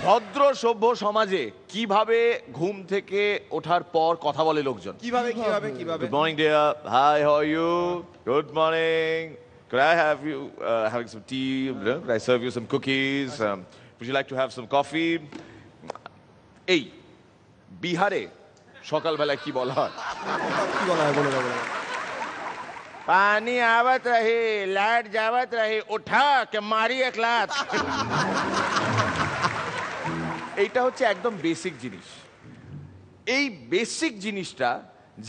ভদ্র সভ্য সমাজে কিভাবে ঘুম থেকে ওঠার পর কথা বলে লোকজন? কিভাবে? Good morning, dear. Hi, how are you? Good morning. Could I have you having some tea? Could I serve you some cookies? Would you like to have some coffee? এই বিহারে সকালবেলায় কি বলা হয়? কি বলা হয় বলে দাও। পানি आवत रहे, लाइट जावत रहे, उठा के मारी एक लात। এইটা হচ্ছে একদম বেসিক জিনিস। এই বেসিক জিনিসটা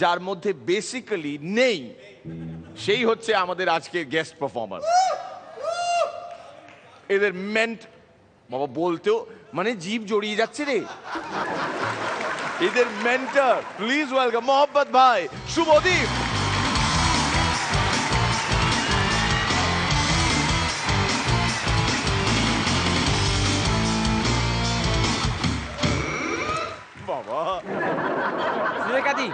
যার মধ্যে বেসিক্যালি নেই, সেই হচ্ছে আমাদের আজকের গেস্ট পারফর্মার। এদের মেন্ট বাবা বলতেও মানে জীব জড়িয়ে যাচ্ছে রে। এদের মেন্টর, প্লিজ ওয়েলকাম মোহাম্মদ ভাই, শুভদীপ। বাবা সুলেখাদি,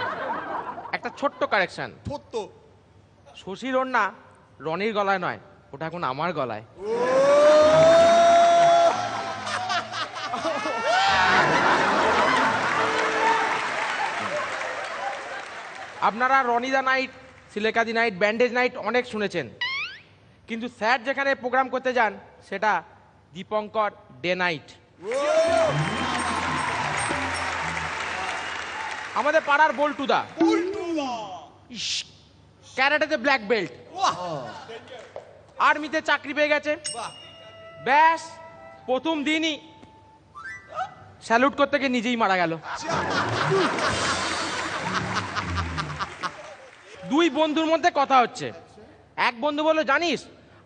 একটা ছোট্ট কারেকশন। শশীর ওর না রনির গলায় নয়, ওটা এখন আমার গলায়। আপনারা রনি দা নাইট, সিলেকাদি নাইট, ব্যান্ডেজ নাইট অনেক শুনেছেন, কিন্তু স্যার যেখানে প্রোগ্রাম করতে যান সেটা দীপঙ্কর ডে নাইট। আমাদের পাড়ার বল্টুদা, ক্যারাটেতে ব্ল্যাক বেল্ট, আর্মিতে চাকরি পেয়ে গেছে। ব্যাস প্রথম দিনই স্যালুট করতে গিয়ে নিজেই মারা গেল। দুই বন্ধুর মধ্যে কথা হচ্ছে, এক বন্ধু বলল, জানিস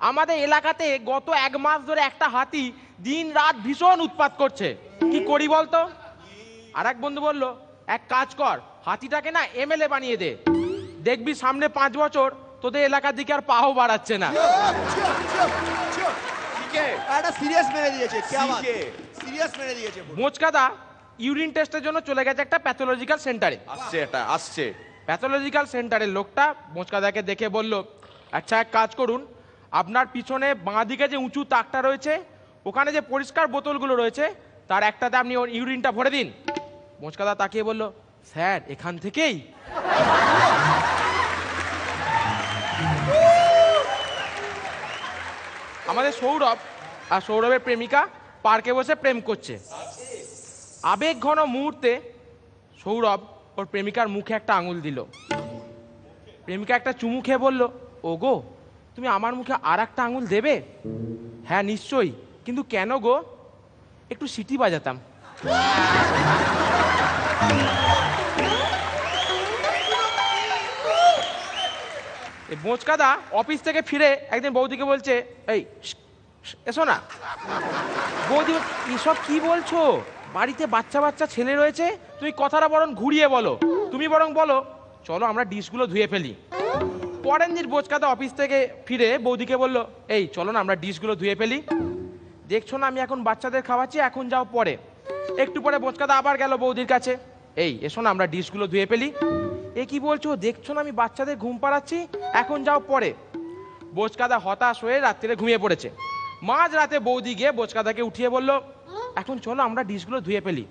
আমাদের এলাকাতে গত 1 মাস ধরে একটা হাতি দিন রাত ভীষণ উৎপাত করছে, কি করি বলতো? আর এক বন্ধু বলল, এক কাজ কর, হাতিটাকে না এমএলএ বানিয়ে দে, দেখবি সামনে 5 বছর তোদের এলাকার দিকে আর পাও বাড়াচ্ছে না। মোচকাদা ইউরিন টেস্টের জন্য চলে গেছে একটা প্যাথোলজিক্যাল সেন্টারে। আসছে প্যাথোলজিক্যাল সেন্টারের লোকটা মোচকাদাকে দেখে বলল, আচ্ছা এক কাজ করুন, আপনার পিছনে বাঁ দিকে যে উঁচু তাকটা রয়েছে, ওখানে যে পরিষ্কার বোতলগুলো রয়েছে তার একটাতে আপনি ওর ইউরিনটা ভরে দিন। মোচকাদা তাকিয়ে বলল, স্যার এখান থেকেই? আমাদের সৌরভ আর সৌরভের প্রেমিকা পার্কে বসে প্রেম করছে। আবেগ ঘন মুহূর্তে সৌরভ ওর প্রেমিকার মুখে একটা আঙুল দিল। প্রেমিকা একটা চুমু খেয়ে বলল, ওগো তুমি আমার মুখে আর একটা আঙুল দেবে? হ্যাঁ নিশ্চয়ই, কিন্তু কেন গো? একটু সিটি বাজাতাম। মোচকাদা অফিস থেকে ফিরে একদিন বৌদিকে বলছে, এই এসো না। বৌদি, এসব কি বলছো? বাড়িতে বাচ্চা বাচ্চা ছেলে রয়েছে, তুমি কথাটা বরং ঘুরিয়ে বলো। তুমি বরং বলো, চলো আমরা ডিশগুলো ধুয়ে ফেলি। পরের দিন মোচকাদা অফিস থেকে ফিরে বৌদিকে বলল, এই চলো না আমরা ডিশগুলো ধুয়ে ফেলি। দেখছো না আমি এখন বাচ্চাদের খাওয়াচ্ছি, এখন যাও পরে। একটু পরে মোচকাদা আবার গেল বৌদির কাছে, এই এসো না আমরা ডিশগুলো ধুয়ে ফেলি। এ কি বলছো? দেখছো না আমি বাচ্চাদের ঘুম পাড়াচ্ছি, এখন যাও পরে। মোচকাদা হতাশ হয়ে রাত্রিরে ঘুমিয়ে পড়েছে। মাঝ রাতে বৌদি গিয়ে মোচকাদাকে উঠিয়ে বলল, এখন চলো আমরা ডিশগুলো ধুয়ে ফেলি।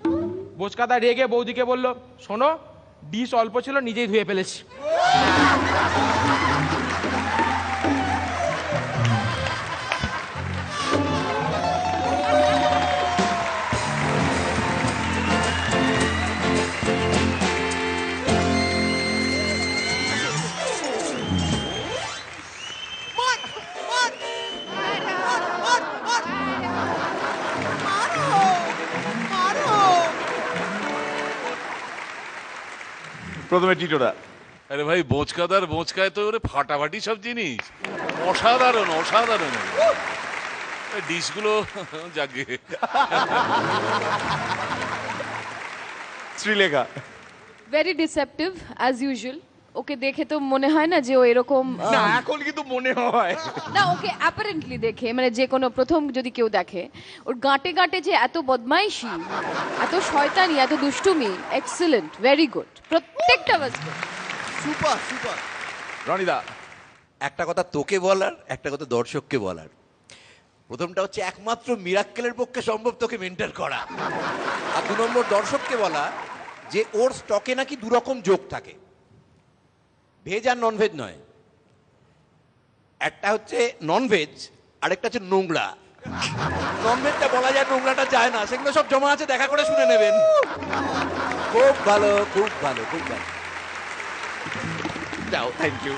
মোচকাদা রেগে বৌদিকে বলল, শোনো ডিশ অল্প ছিল, নিজেই ধুয়ে ফেলেছি। প্রথমে টিটোরা। আরে ভাই, বোঁচকাদার বোঁচকায় তো ওরে ফাটাফাটি সব জিনিস, অসাধারণ অসাধারণ। ডিশগুলো জাগে। Srilekha. Very deceptive as usual. Okay দেখে তো মনে হয় না যে ও এরকম, না এখন কিন্তু মনে হয় না ওকে অ্যাপারেন্টলি দেখে, মানে যে কোনো প্রথম যদি কেউ দেখে, ওর গাঁটে গাঁটে যে এত বদমাইশি, এত শয়তানি, এত দুষ্টুমি, এক্সেলেন্ট, ভেরি গুড, প্রত্যেকটা ওয়াজ গুড। Super super. রনিদা। একটা কথা তোকে বলার, একটা কথা দর্শককে বলার। প্রথমটা হচ্ছে একমাত্র মিরাক্কেলের পক্ষে সম্ভব তোকে মেন্টর করা, আর 2 নম্বর দর্শককে বলা যে ওর স্টকে নাকি 2 রকম যোগ থাকে, ভেজ আর ননভেজ নয়, একটা হচ্ছে ননভেজ আরেকটা হচ্ছে নোংরা। ননভেজটা বলা যায়, নোংরাটা যায় না, সেগুলো সব জমা আছে, দেখা করে শুনে নেবেন। খুব ভালো, খুব ভালো, খুব ভালো। যাও, থ্যাংক ইউ।